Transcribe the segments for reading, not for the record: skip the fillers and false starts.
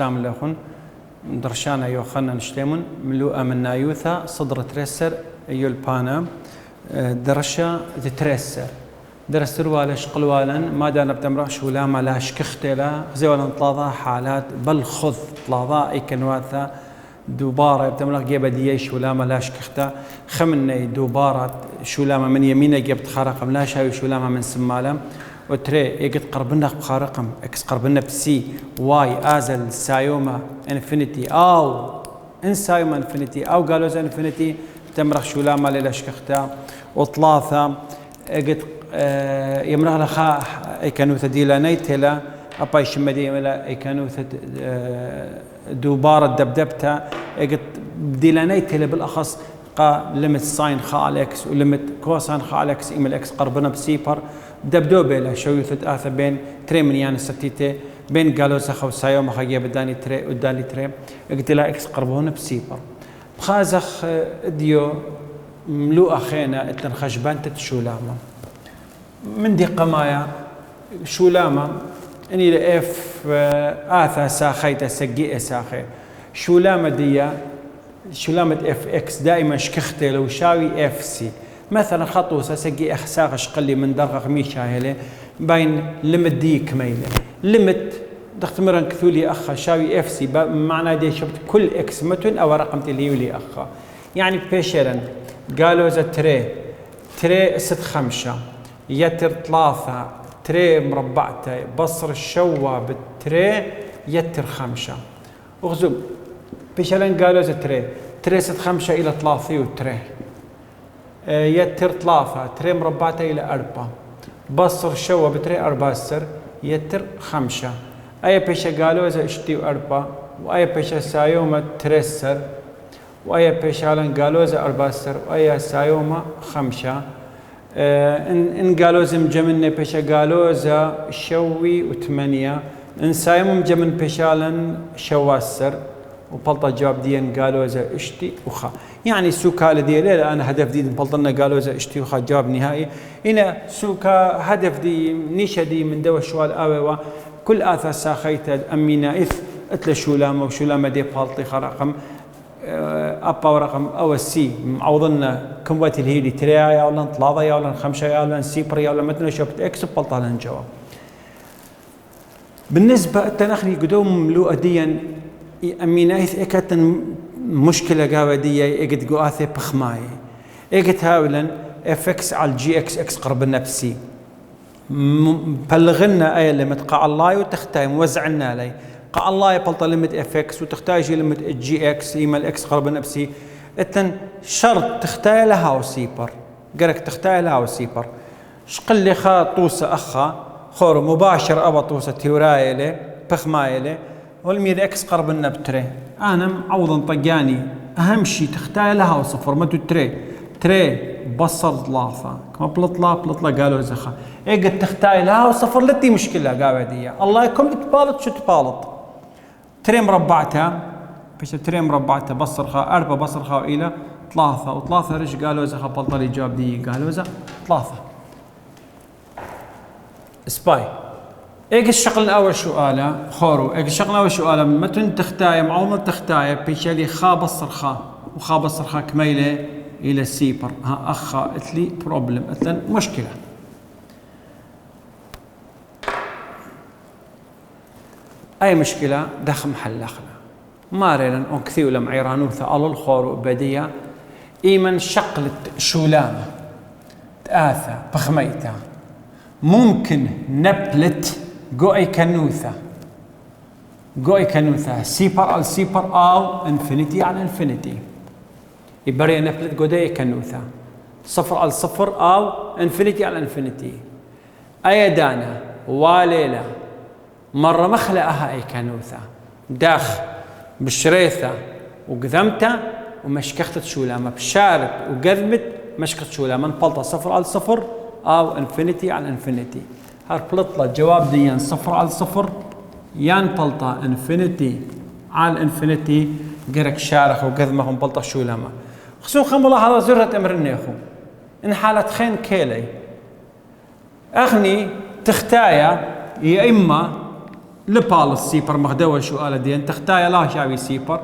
شلام لخون درشانا يوخنا نشتمون ملوءة من نايوثا صدر ترسر يلبانا درشا تترسر درستر والا شقلوالا ما دانا بتمرح شولا ما لاش كختلا زي ولا نطلاضا حالات بل خذ طلاضا اي كنواثا دوباره بتمرح جيب دي شولا ما لاش كختا خمني دوباره شولا من يمينه جبت خارقم لا شاوي شولا من سمالم وتري يقد قربنا بخارقم اكس قربنا بسي واي ازل سايوما انفينيتي او ان سايوما انفينيتي او قالوا انفينيتي تمرخ شولا ما لاش كختا وطلاثه قد يمرغ لخا اي كانوا تديلا نيتلا اباي شمدي ولا اي كانوا دوباره دبدبتها قد ديلا نيتلا بالاخص قا ليمت ساين خا على اكس وليمت كوساين خا على اكس ايميل اكس قربنا بسيبر دبدو بلا شو ثلاثه بين تري من يعني ستيته بين قالوا سخو سايو ما خيا بداني تري وداني تري قلت لا اكس قربونا بسيبر بخازخ ديو ملوء خينا اتن خشبان تتشولاما من دي قمايا شولاما اني لاف اثا ساخيتا سقي ساخي شولاما ديا شولامة اف اكس دائما شكختي لو شاوي اف سي مثلا خطوسه سقي اخساغ شقلي من درغ ميشا هيلي باين لمت دي كميله لمت دختمرن كثولي اخا شاوي اف سي معنى دي شفت كل اكس متن او رقم تليولي اخا يعني بيشرن قالوا ذا تري ست خمسة يتر ثلاثة تري مربعته بصر الشوا بالتري يتر خمسة اغزب بيشلن قالوا ذا تري ست خمسة الى ثلاثة وتري يتر ثلاثة تري مربعته الى أربعة بصر الشوا بتري أربعة سر يتر خمسة اي بيشا قالوا ذا اشتي وأربعة واي بيشا سايومة تري سر وأي بيشالن قالوزة أربعة وأي سايوما خمسة إن قالوزة مجمنة بيشا قالوزة شوي وثمانية إن سايوم مجمن بيشالن شواسر وبلطة جواب ديان قالوزة اشتي وخا يعني سوكا لدي لا أنا هدف دي بلطنا قالوزة اشتي وخا جواب نهائي هنا سوكا هدف دي نيشة دي من دوا شوال آوي كل آثار ساخيتا أمينا إث أتلا شولامة وشولامة دي بلطي خرقم أبا ورقم أو السي معوضنا كم وقت الهيلي تريا ولا ثلاثة ولا خمسة ولا سيبر ولا مثلا شفت إكس بلطة لنا جواب. بالنسبة التنخري قدوم ملوء ديا أمينايث إكتن مشكلة قاوة ديا إكت قواثي بخماي إكت هاولا اف اكس على الجي اكس اكس قرب النفسي بلغنا أي اللي متقع الله وتختاي موزعنا لي قا الله يبلط ليمت اف اكس وتختاج ليمت الجي اكس ايمال اكس قرب نفسي اتن شرط تختاي لها وسيبر قالك تختاي لها وسيبر شقل لي خا طوسه اخا خور مباشر ابا طوسه تيورايله بخمايله والميد اكس قرب النبتري انا معوضا طقاني اهم شيء تختاي لها وصفر ما تري بصر ثلاثه كما بلطلا قالوا زخا اي قد تختاي لها وصفر لتي مشكله قاعده الله يكون تبالط شو تبالط تري مربعتها بيش تري مربعتها بصر خا أربعة بصر خا إلى ثلاثة وثلاثة رش قالوا إذا خبطلي جواب دي قالوا إذا ثلاثة سباي إيش الشغل الأول سؤاله خورو إيش الشغل الأول سؤاله متن تختاي معوض تختاي بيش لي خا بصر خا وخا بصر خا كميلة إلى سيبر ها أخا اتلي بروبلم اتلن مشكلة أي مشكلة دخم حل أخلا ما رينا أنكثي ولا معيرانوثة على الخور وبدية إيمن شقلت شولامة تآثى بخميتها ممكن نبلت قوي كنوثة سيبر على سيبر أو انفينيتي على انفينيتي يبري نبلت قوي كنوثة صفر على صفر أو انفينيتي على انفينيتي أيدانا واليلة مرة مخلقها أي كانوثة داخ بالشريثة وقذمتها ومشكختت شولامة بشارب وقذمت مشكخت شولامة نبلطة صفر على صفر أو انفينيتي على انفينيتي هالبلطلة جواب ديان صفر على صفر يان بلطة انفينيتي على انفينيتي قرك شارخ وقذمه ونبلطة شولامة خصوصا ملاحظة زرة أمر النيخو إن حالة خين كيلي أغني تختايا يا إما لبال السيبر مخدوه شو قال دين تختايا لا شاوي سيبر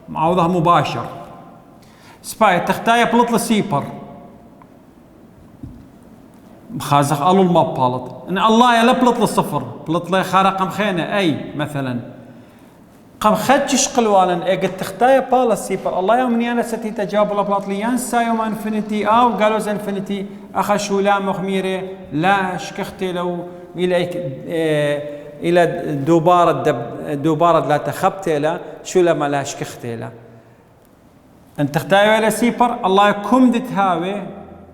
معوضه مباشر سباي تختايا بلط السيبر مخازخ قالوا ما بالط ان الله يا بلط الصفر بلط لي خارق مخينه اي مثلا قام خدش قلوالن قد تختايا بال السيبر الله يوم انا ستي تجاوب بلط لي ينسى يوم انفينيتي او قالوا زي انفينيتي اخا شو لا مخميره لا شكختي لو اليك الى دوباره لا تخبتي لا شو لما لا شكختي لا ان تختايا الى سيبر الله يكم دتهاوي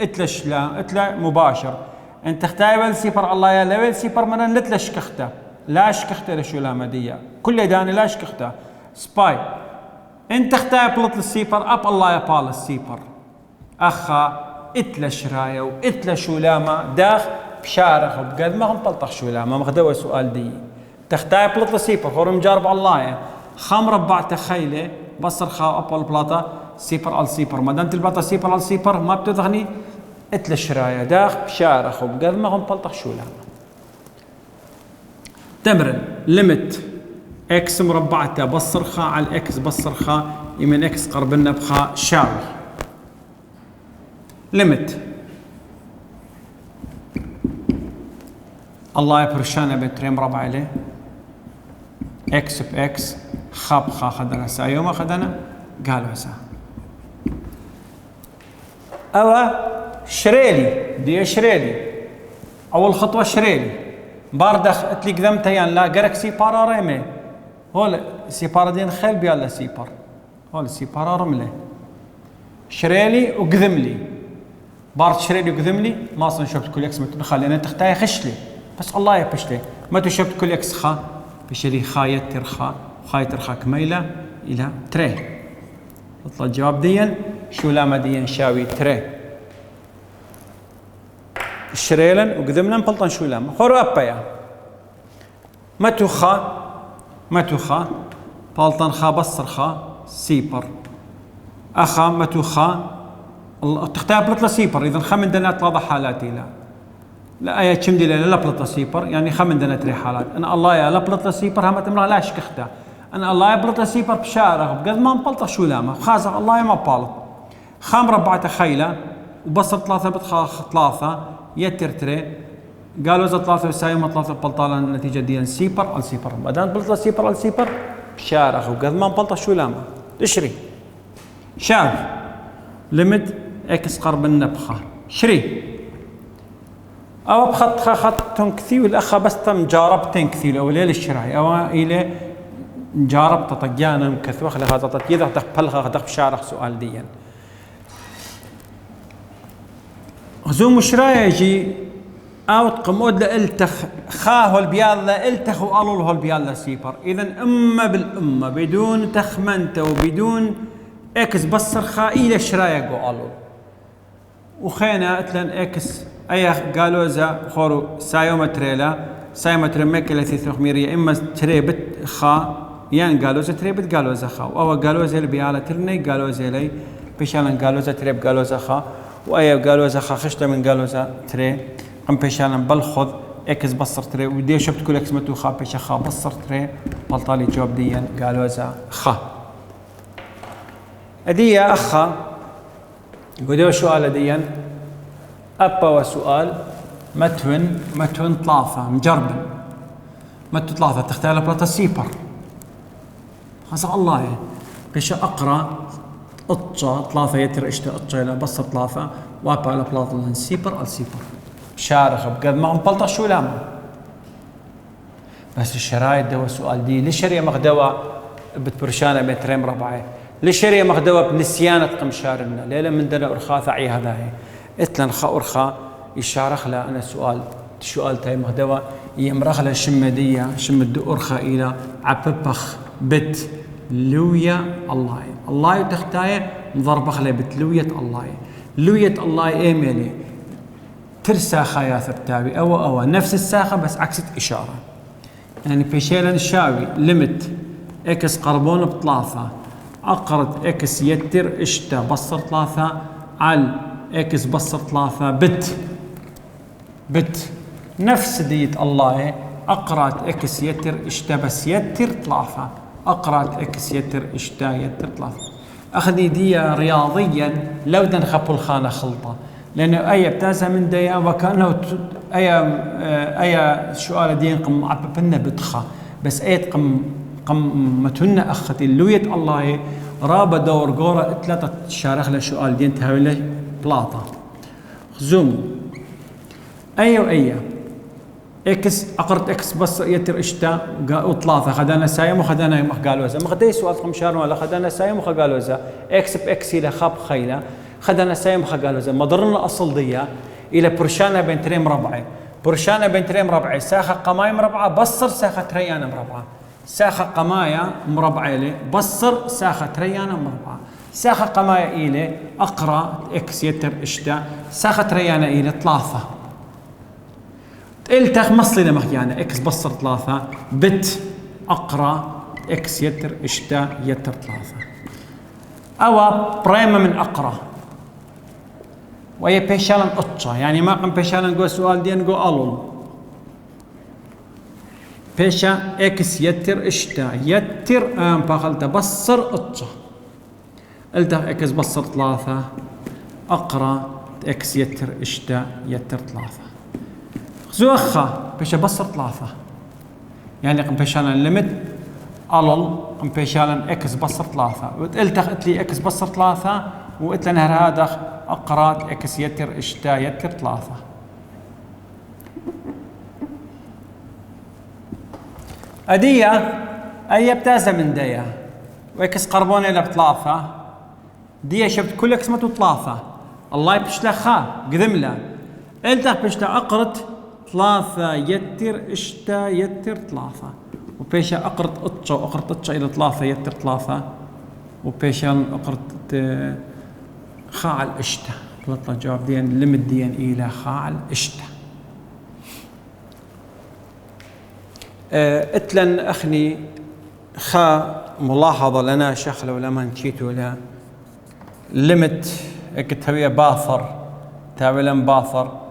اتلش لا اتلا مباشر ان تختايا الى سيبر الله يا لويل سيبر من لتلش كخته لا شكخته لشو لا مديه كل داني لا شكخته سباي انت تختايا بلط السيبر اب الله يبال السيبر اخا اتلا شرايه واتلا شو لاما داخ بشارخ وبقد ما هم بلطخ شو لاما مخدوه سؤال دي تختايا بلط السيبر خورم جارب الله خمر ربع تخيله بصر خا ابل بلاطه سيبر على سيبر ما دام البلاطه سيبر على سيبر ما بتدغني اتلا شرايه داخ بشارخ وبقد ما هم بلطخ شو لاما تمرن ليمت اكس مربعته بصر خا على الاكس بصر خا يمين اكس قرب لنا بخا شاوي ليمت الله يبرشانا بتريم ربع عليه اكس باكس خا بخا خدنا سايوما خدنا قالوا سا او شريلي دي شريلي اول خطوه شريلي باردخ اتلي قدمتها يعني لا قرك سيبارا ريمي هول سيبارا دين خيل بيالا سيبار هول سيبارا رمله شريلي وقذم لي بارد شريلي وقذم لي ما اصلا شفت كل اكس متدخل لان تختاي خش لي بس الله يبش لي ما تشفت كل اكس خا بشري خا يتر خا خايتر خا كميله الى تري اطلع الجواب ديا شو لا ديا شاوي تري الشريلن وقذمنا مبلطن شو لاما خورو ابايا متو خا بلطن خا بصر خا سيبر اخا متو خا تختار بلطة سيبر اذا خمن دنات لاضح حالاتي لا ايا تشمدي لا بلطة سيبر يعني خمن دنات ري حالات انا الله يا لا بلطة سيبر هم تمرا لا شكخته انا الله يا بلطة سيبر بشارخ بقد ما مبلطة شو لاما خازق الله يا ما بالط خام ربعة خيله وبصر ثلاثة بتخاخ ثلاثة يترتري قالوا اذا ثلاثة وسايمة ثلاثة بلطالة النتيجة دي سيبر على سيبر ما دام بلطة سيبر على سيبر بشارخ وقد ما مبلطة شو لاما تشري شاف ليمت اكس قرب النبخة شري او بخط خط تنكثي والاخ بس تم جارب تنكثي الاولى للشراي او الى جارب تطجانا مكثوه خلي هذا تطيذ تقبلها دق بشارخ سؤال ديا زوم شراي يجي او تقمود لالتخ خاه البيالا التخ وقالوا البيالا سيبر اذا اما بالامه بدون تخمنته وبدون اكس بصر خا الى شراي قالوا وخينا اتلن اكس اي قالوا اذا خورو سايومتريلا سايومتر ميكل 300 اما تري بت خا يعني قالوا اذا تري بت قالوا اذا خا او قالوا اذا البيالا ترني قالوا اذا لي بيشالن قالوا اذا تري قالوا اذا خا واي قالوا اذا خا خشته من قالوا اذا تري ام بيشالن بالخذ اكس بصر تري ودي شفت كل اكس متو خا بيش خا بصر تري بلطالي جواب ديا قالوا اذا خا ادي يا اخا قولوا سؤال ديا ابا وسؤال متون ثلاثة مجربن متو ثلاثة تختار بلاطة سيبر هذا الله بيش اقرا اطشا ثلاثة يتر اشتا اطشا الى بصر ثلاثة وابا على بلاطة سيبر على سيبر شارخ بقد ما مبلطة شو لاما بس الشرايط دوا سؤال دي ليش شريه مغدوة بتبرشانة مترين ربعي ليش شريه مغدوة بنسيانة قمشارنا ليلة من دنا ارخاء ثعي هذا هي اتلن خا ارخاء يشارخ له انا سؤال تاي مغدوة يمرخ له شمدية شمد ارخاء الى عببخ بت لويا الله تختاي مضربخ له بت لوية الله ايميلي ترسى خايا ثبتاوي او نفس الساخه بس عكس اشاره يعني بيشيلن الشاوي ليمت اكس قربون بثلاثه اقرت اكس يتر اشتا بصر ثلاثه على اكس بصر ثلاثه بت نفس ديت الله أقرات إكس يتر إشتا بس يتر ثلاثة، أقرات إكس يتر إشتا يتر ثلاثة. أخذي دي رياضيا لو بدنا نخبو الخانة خلطة، لأنه أي بتازها من ديا وكأنه أي سؤال دين قم عببنا بدخة بس أي قم متنا أخذي اللويت الله رابا دور قورة ثلاثة شارخ لسؤال دين تهاوي بلاطة زوم أي إكس أقرت إكس بس يتر إشتا وثلاثة خدانا سايم وخدانا يمخ قالوا إذا مخدي سؤال خمشار ولا خدانا سايم وخ قالوا إذا إكس بإكس إلى خاب خيلة خدانا سايم وخ قالوا إذا مضرنا أصل ديا إلى برشانة بين تري مربعة، برشانة بين تري مربعة ساخة قماية مربعة بصر ساخة تريانة مربعة، ساخة قماية مربعة إلي بصر ساخة تريانة مربعة، ساخة قماية إلي أقرأ إكس يتر إشتا ساخة تريانة إلي ثلاثة. التخ مصلي مخيانة إكس بصر ثلاثة بت أقرأ إكس يتر إشتا يتر ثلاثة. أو بريمة من أقرأ وهي بيشالن أطشة، يعني ما قم بيشالن جو سؤال دين جو ألول بيشا إكس يتر إشتا يتر باخلت بصر أطشة التخ إكس بصر ثلاثة أقرأ إكس يتر إشتا يتر ثلاثة. زوخة بيشا بصر ثلاثة يعني قم بيشالن لمد ألول قم بيشالن إكس بصر ثلاثة وتلتخ لي إكس بصر ثلاثة وقلت لنا هذا أقرات إكس يتر إشتا يتر ثلاثة. أدية أي بتازة من دية وإكس قربون إلى بثلاثة دية شفت كل إكس متو ثلاثة الله يبشلا خا قدملا إلتخ بشتا أقرت ثلاثة يتر إشتا يتر ثلاثة وبيشا أقرت أطشة وأقرت أطشة إلى ثلاثة يتر ثلاثة وبيشا أقرت خاعل إشتا بلطة جواب دين لمد دين إلى خاعل إشتا. اتلن أخني خا ملاحظة لنا شخلة ولا ما نشيت ولا لمت كتبية باثر تاويلا باثر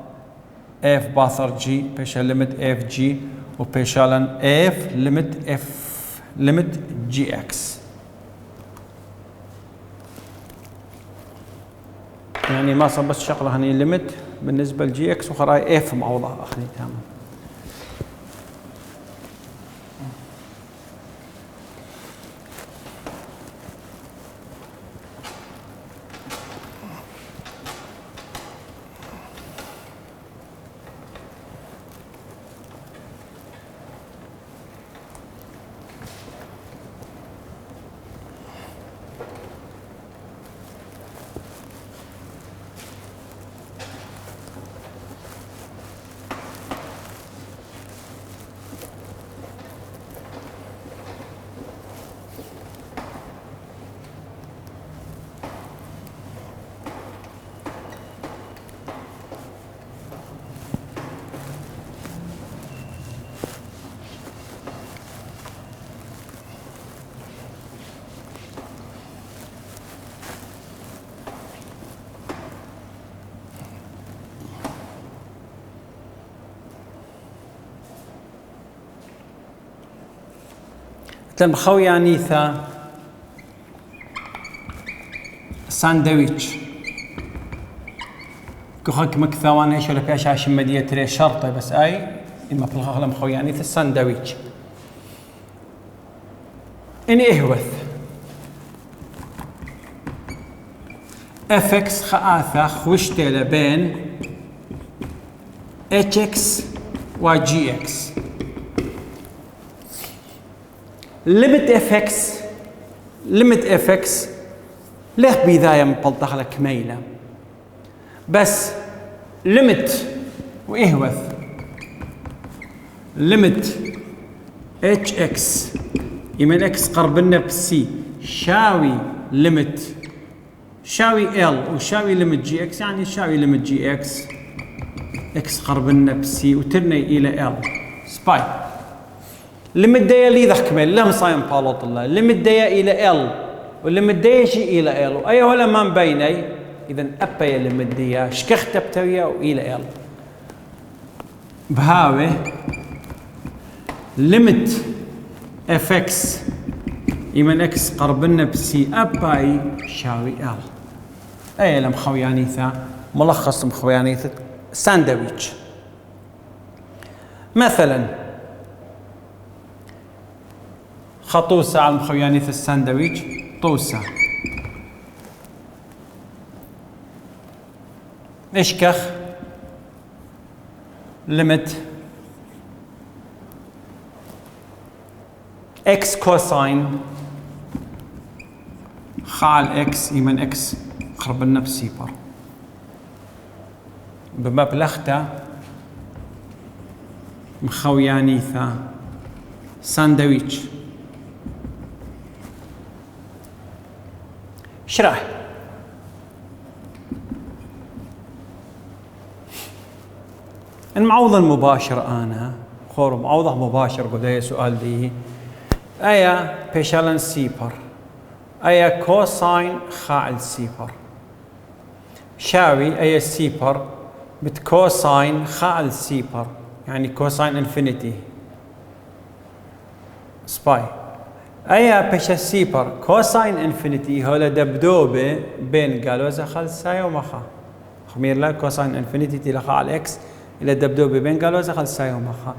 اف باثر جي بيشا لمت اف جي وبيشالن اف لمت اف لمت جي اكس يعني ما صار بس شغله هني ليمت بالنسبه لجي اكس وخراي اف معوضه اخني تمام. تم خويانيثا ساندويتش كخك مكثوان ايش ولا بيش عشان مدية تري شرطة بس اي اما في الخلم خويانيثا ساندويتش اني اهوث افكس خاثة خوشتيلة بين اتش اكس وجي اكس ليميت اف اكس ليخ بدايه مبلطخ لك ميله بس ليميت واهوث ليميت اتش اكس يمين اكس قربنا بسي شاوي ليميت شاوي ال وشاوي ليميت جي اكس يعني شاوي ليميت جي اكس اكس قربنا بسي وترني الى ال سباي لمدية لي ذاك ميل لهم صايم بالوط الله لمدية إلى ال ولمدية شيء إلى ال أي ولا ما بيني إذا أبا لمدية شكخت بتويا وإلى ال بهاوي ليمت اف اكس يمن اكس قربنا بسي اباي شاوي ال. اي لمخويانيثا ملخص مخويانيثة ساندويتش. مثلا خطوسة على مخويانيث الساندويتش طوسة اشكخ ليمت اكس كوساين خال اكس يمن اكس قرب لنا بسيبر بمبلغته مخويانيثا ساندويتش. شرح المعوضة المباشر أنا خور معوضة مباشر قد سؤال دي أيا بيشالن سيبر أيا كوساين خاعل سيبر شاوي أيا سيبر بتكوساين خاعل سيبر يعني كوساين انفينيتي سباي أيا بيشا سيبر كوساين انفينيتي هولا دبدوبة بين قالوزة خلصايا ومخا خمير لا كوساين انفينيتي تلقى على الاكس الى دبدوبة بين قالوزة خلصايا ومخا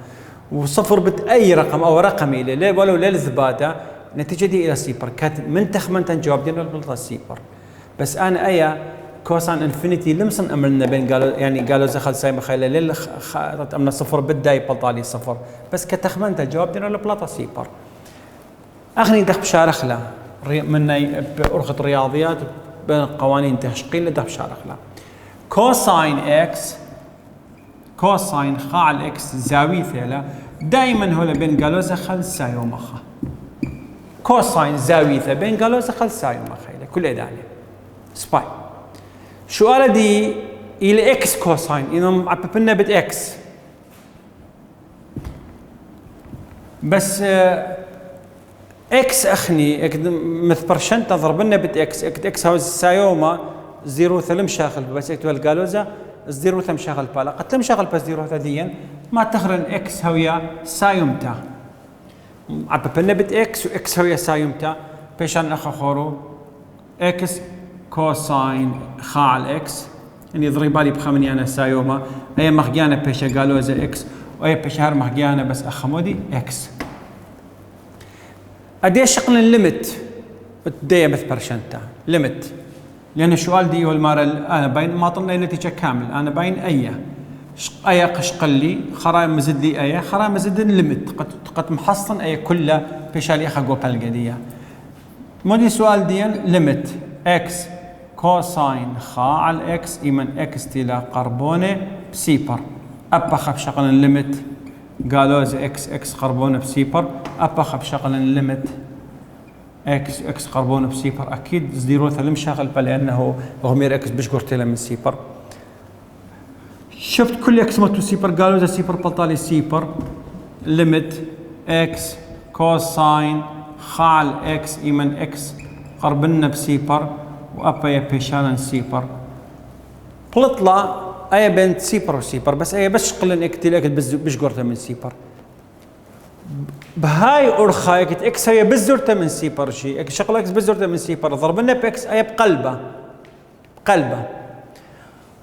وصفر بأي رقم او رقم الى ليه ولو للزبادة نتيجة دي الى سيبر كانت من تخمن تنجواب دينا البلطة سيبر بس انا ايا كوساين انفينيتي لمسن امرنا بين قالوا يعني قالوزة خلصايا مخايلة ليل امنا صفر بداي بلطالي صفر بس كتخمن تنجواب دينا البلطة سيبر. أخني دخ بشارخ لا من بأرخة رياضيات بين قوانين تشقيل لدخ بشارخ لا كوساين إكس كوساين خال إكس زاوية ثيلا دائما هو بين قالوزة خلصاي ومخا كوساين زاوية بين قالوزة خلصاي ومخا كل إدانة سباي شو قال دي إلى إكس كوساين إنهم عببنا بت إكس بس اكس اخني مثل برشنت ضرب لنا بت اكس اكس هاو سايوما زيرو ثلم شاغل بس اكتوال قالوزا زيرو ثم شاغل بالا قد تم شاغل بس زيرو ثديا ما تخرن اكس هويا سايومتا عببنا بت اكس واكس هويا سايومتا بيشان اخا خورو اكس كوساين خال اكس يعني ضريبالي بخمني انا سايوما اي مخجانه بيشا قالوزا اكس واي بيشهر مخجانه بس اخمودي اكس أديش شقل الليمت دي مثل برشنتا ليمت لأن السؤال دي والمرة أنا باين ما طلنا نتيجة كامل أنا باين أي قشقل لي خرا مزد لي أي خرا مزد الليمت قد محصن أي كله بيشالي خقو بالقدية مودي سؤال دي ليمت إكس كوساين خا على إكس إيمن إكس تلا قربونة بسيبر أبا خب شقل الليمت قالوز اكس قربونه بسيبر ابا خب شغل الليمت اكس قربونه بسيبر اكيد زيرو ثلم شغل لانه غمير اكس بش قرتله من سيبر شفت كل اكس متو سيبر قالوز سيبر بلطالي سيبر ليمت اكس كوساين خال اكس ايمن اكس قربنا بسيبر وابا يا بيشالن سيبر بلطلا اي بنت سيبر وسيبر بس اي بس قلن اكتل بش قرته من سيبر بهاي أرخا اكت اكس هي بزرته من سيبر شيء شغل اكس بزرته من سيبر ضربنا باكس اي بقلبه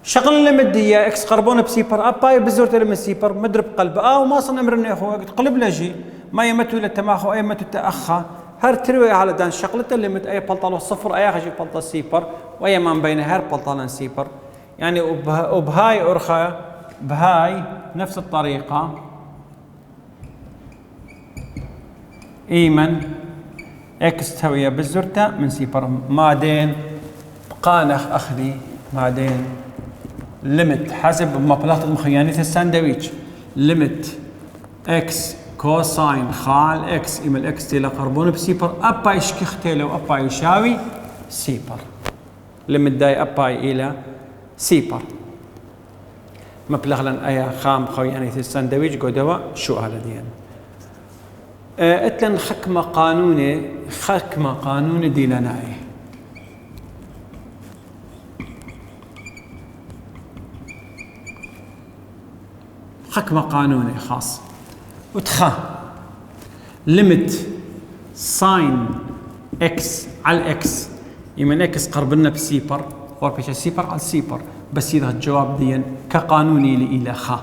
شغل المديه اكس قربونه بسيبر ابا بزرته من سيبر مدرب قلبه وما صن امرنا يا اخو قلب لجي ما يمتو للتماخو اي متو تاخا هر تروي على دان شغلته اللي مت اي بلطلو صفر اي خشي بلطه سيبر واي ما بين هر بلطلان سيبر يعني وبهاي أرخا بهاي نفس الطريقة إيمن إكس تسوية بالزرتة من سيبر مادين قانخ أخذي مادين ليمت حسب مبلغ المخيانية الساندويتش ليمت إكس كوساين خال إكس إيمن إكس تيلا قربون بسيبر أبا يشكختيله وأبا يشاوي سيبر ليمت داي أبا إلى سيبر مبلغ لن أي خام خوياني في الساندويتش قدوا شو هذا ديان اتلن خكمة قانوني دي لناي خكمة قانوني خاص وتخا ليمت ساين اكس على الاكس يمن اكس قرب لنا بسيبر اور بيش سيبر على سيبر، بس اذا الجواب دي كقانوني الى خا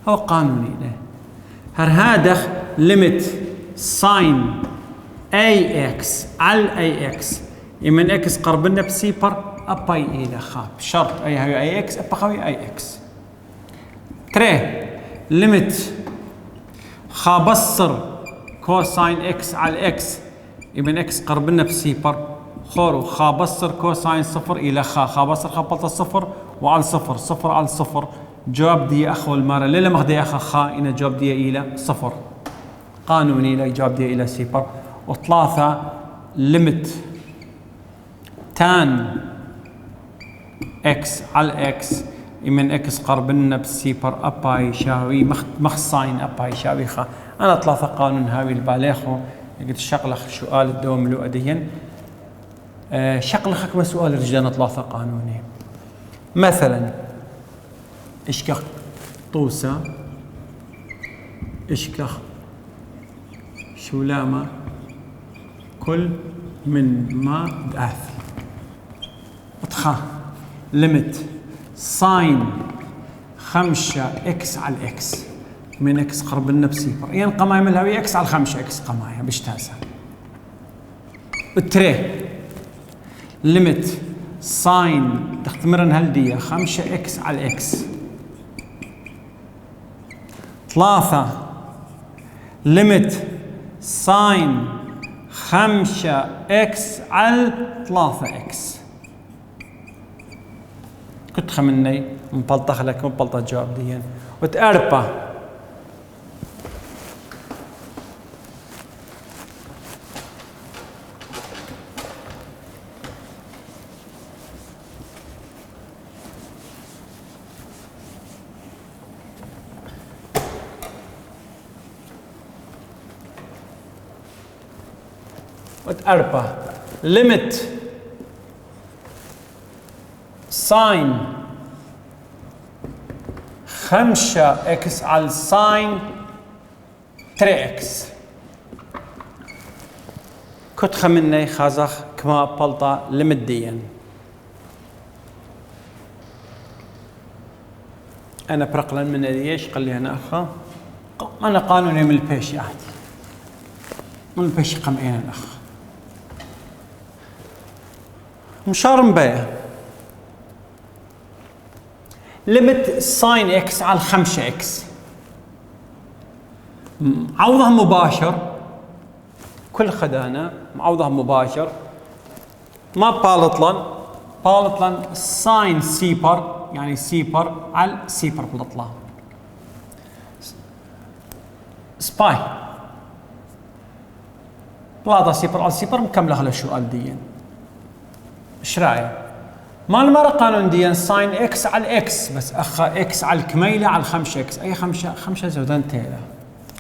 هو قانوني له هذا ليمت ساين اي اكس على اي اكس يمن اكس قرب لنا بسيبر اباي الى خا بشرط اي اكس ابقى اي اكس. تري ليمت خا بصر كوساين اكس على اكس يمن اكس قرب لنا بسيبر خورو خا بصر كوساين صفر الى خا بصر خا بلطة صفر وعلى صفر صفر على صفر جواب دي اخو المره ليلة مغدي اخا خا ان جواب دي الى صفر قانوني لا جواب دي الى سيبر. وثلاثة ليمت تان اكس على اكس يمن اكس قرب لنا بالسيبر ابا يساوي مخ ساين ابا يساوي خا. انا ثلاثة قانون هاوي الباليخو قلت الشغله سؤال الدوم لو اديا شغله حكم سؤال رجعنا ثلاثة قانوني مثلا اشكخ طوسة اشكخ شولامة كل من ما داث اتخا ليمت ساين 5 اكس على الاكس من اكس قرب لنا بسيبر يعني قمايم الهوية اكس على 5 اكس قمايم بشتاسة. التري ليمت ساين تختمرن هالدية 5 اكس على اكس. ثلاثة ليمت ساين 5 اكس على 3 اكس. كنت خمني مبلطخ لك مبلطة جواب ديا وتأربا وتأربا ليمت ساين 5 اكس على ساين 3 اكس. كنت خمني خازخ كما بلطة لمديا انا برقلا من ليش قال لي انا اخا انا قانوني من البيش عادي من البيش قمعين الاخ مشار مبايع ليمت ساين اكس على 5 اكس معوضها مباشر كل خدانا معوضها مباشر ما بالطلن ساين سيبر يعني سيبر على سيبر بالطلان سباي بلاطة سيبر على سيبر مكملة هالسؤال ديا ايش رايك؟ ما المرة قانون ديا ساين اكس على اكس بس اخا اكس على الكميلة على 5 اكس اي 5 زودان تيلا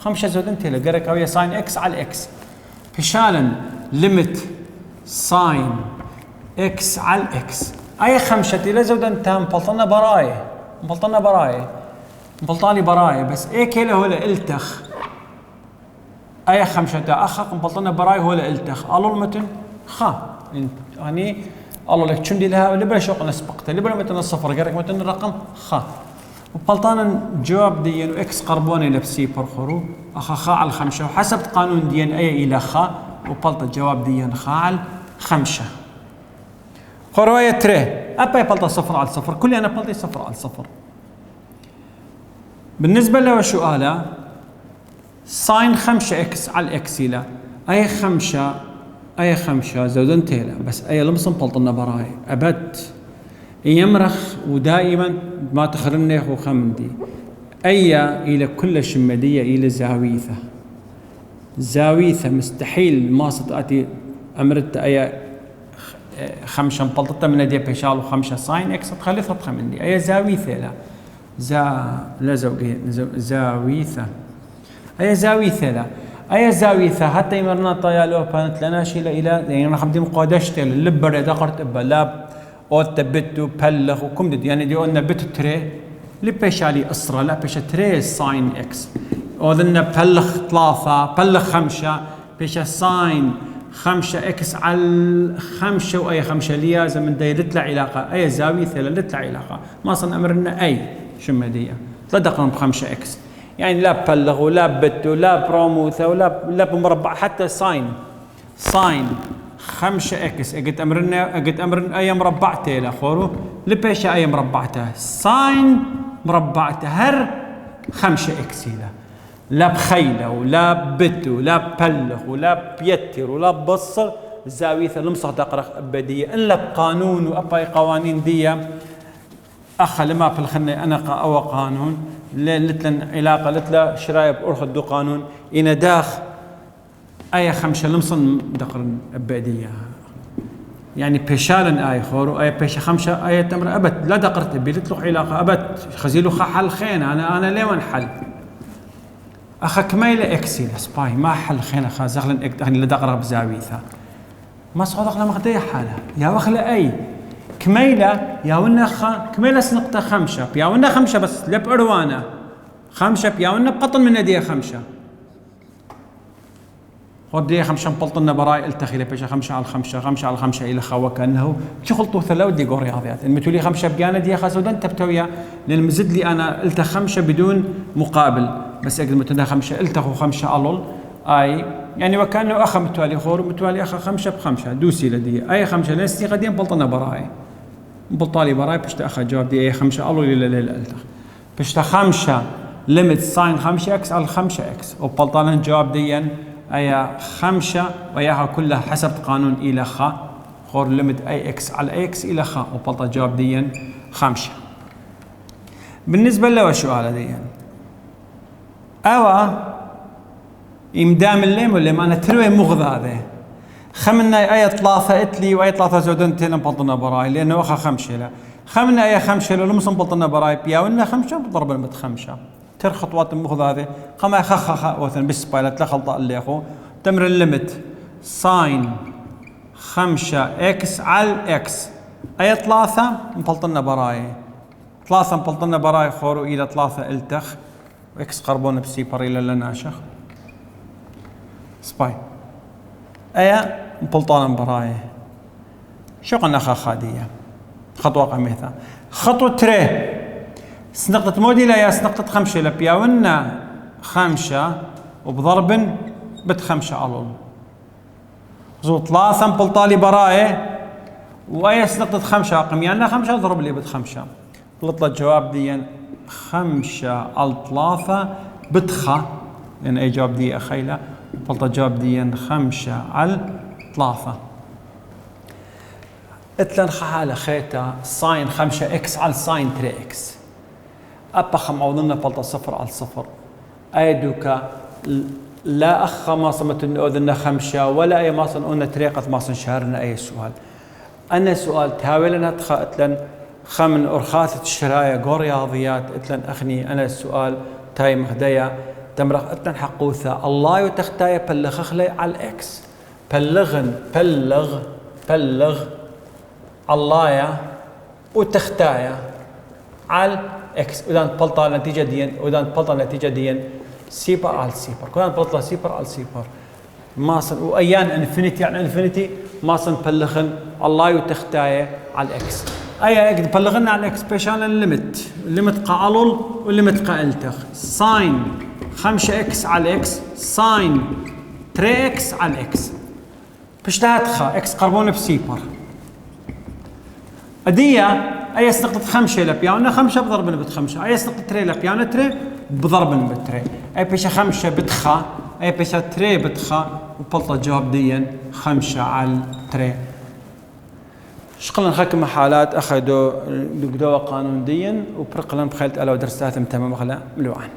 5 زودان تيلا قرك ويا ساين اكس على اكس فشالا ليمت ساين اكس على اكس اي 5 تيلا زودان تام بلطنا براي بلطاني براي بس اي كيلا هو التخ اي 5 تا اخ بلطنا براي هو التخ الو المتن خا يعني الله لك شندي لها اللي بلا شوق نسبقته اللي بلا متن الصفر قرك متن الرقم خا وبلطانا جواب ديان واكس قربون الى بسيبر خرو اخا خا على 5 وحسب قانون ديان اي الى خا وبلطة جواب ديان خا على 5 خروية تري ابا بلطة 0 على 0 كل انا بلطي 0 على 0 بالنسبة له سؤاله ساين 5 اكس على الاكس الى اي 5 زودن تيلا بس اي لمصن بلطنا براي ابد يمرخ ودائما ما تخرني اخو خمدي اي الى كل شمديه الى زاويثه مستحيل ما اتي امرت اي 5 بلطته من دي بيشال و5 ساين اكس تخليها تخمني اي زاويثه لا زاويثه اي زاويثه حتى يمرنا طيالو كانت لنا شيء الى يعني راح بدي مقادشت اللبر دقرت بلاب او تبتو بلغ وكم يعني دي قلنا بت تري اللي بيشالي اسرى لا بيش تري ساين اكس وذن بلغ 3 بلغ 5 بيش ساين 5 اكس على 5 واي 5 لازم من دي لتلا علاقه اي زاويه ثلاث لتلا علاقه ما صن امرنا اي شمديه تلدقنا ب5 اكس يعني لا بلغ ولا بت ولا بروموث ولا بمربع حتى ساين 5 اكس اجت امرنا اي مربع تيلا خورو لبيش اي مربعته ساين مربعته هر 5 اكس لا بخيله ولا بت ولا بلغ ولا بيتر ولا ببصر زاويه المصه تقرا ابديه الا بقانون واباي قوانين دي اخ لما في الخنه انا او قانون لتلن علاقه لتلا شرايب اخذ دو قانون ان داخ اي 5 لمصن دقر ابديه يعني بيشالن اي خورو اي بيش 5 اي تمر ابد لا دقرت بيلتلو علاقه ابد خزيلو حل خين انا ليه حل اخا كميله اكسي سباي ما حل خينا خازغلن اكتهن لدقره بزاويثها ما صدق لما غدي حاله يا وخلا اي كميله يا ونا كميله سنقطه 5 يا ونا 5 بس لب عروانه 5 يا ونا بقطن من نديه 5 خدي 5 بلطنا براي التخي لبيش 5 على 5 5 على 5 الى خوا كانه شغلطوا ثلاث دي قور رياضيات المتولي 5 بقانا دي خاسودن تبتويا لان مزد لي انا قلت 5 بدون مقابل بس اقدر متنا 5 التخو 5 علل اي يعني وكانه اخ متوالي خور متوالي اخ 5 ب5 دوسي لدي اي 5 لسي قديم بلطنا براي بلطالي براي بشت اخ جواب دي اي 5 علل الى التخ بشت 5 ليميت ساين 5 اكس على 5 اكس وبلطالن جواب دي اي 5 وياها كلها حسب قانون الى خ خور ليميت اي اكس على اي اكس الى خ وبلطه جواب دي 5 بالنسبه له السؤال دي أوا إمدام الليم والليم أنا تروي مغضى هذا خمنا أي 3 إتلي وأي 3 زودن تيلم بطلنا براي لأنه أخا 5 لا خمنا أي 5 لو لمسن بطلنا براي بيا وإننا 5 بضرب المت 5 تر خطوات مغضى هذا قما خخ وثن بس بايلت لا خلطة اللي أخو تمر الليمت ساين 5 إكس على إكس أي 3 مبلطنا براي 3 مبلطنا براي خورو إلى 3 التخ اكس قربون بسيبر الى لناشخ سباي ايا مبلطان براي شو قلنا خاديه خطوه قميثه خطوه تري سنقطه موديلا يا سنقطه 5 لبيا ونا 5 وبضرب بت 5 علول زوط 3 مبلطالي براي واي سنقطه 5 قميانا 5 ضرب لي بت 5 طلعت الجواب دي 5 على 3 بتخة لأن أي جواب دي أخيلة بلطة جواب دي 5 على 3 اتلن خحالة خيتا ساين 5 اكس على ساين 3 اكس أبا خمعوضنا بلطة 0 على 0 أيدوكا لا أخ ما صمت أذننا 5 ولا أي ما صنعونا طريقة ما صنشهرنا أي سؤال أنا سؤال تهاولنا اتلن خمن أرخاثة الشراية قو رياضيات اتلن أخني أنا السؤال تاي مهدية تمرخ اتلن حقوثة الله يتختايا بلغ أخلي على الإكس بلغ الله يا وتختايا على الإكس وإذا نبلطها النتيجة دي وإذا نبلطها النتيجة دي سيبر على سيبر كلنا نبلطها سيبر على سيبر ما صن وأيان انفينيتي يعني انفينيتي ما صن بلغن الله يتختايا على الإكس اي بلغنا على الاكسبريشن الليمت قالول والليمت قالتخ ساين 5 اكس على اكس ساين 3 اكس على اكس باش تخا اكس قربون بسيبر اديه اي نقطه 5 لبيانا 5 بضرب بت 5 اي نقطه 3 لبيانا 3 بضرب بت 3 اي باش 5 بتخا اي باش 3 بتخا وبلطه جواب دي 5 على 3 شقلن حكم حالات اخذوا دو قانون ديا وبرقلن بخيلت الا ودرسات تمام مخلا ملوعن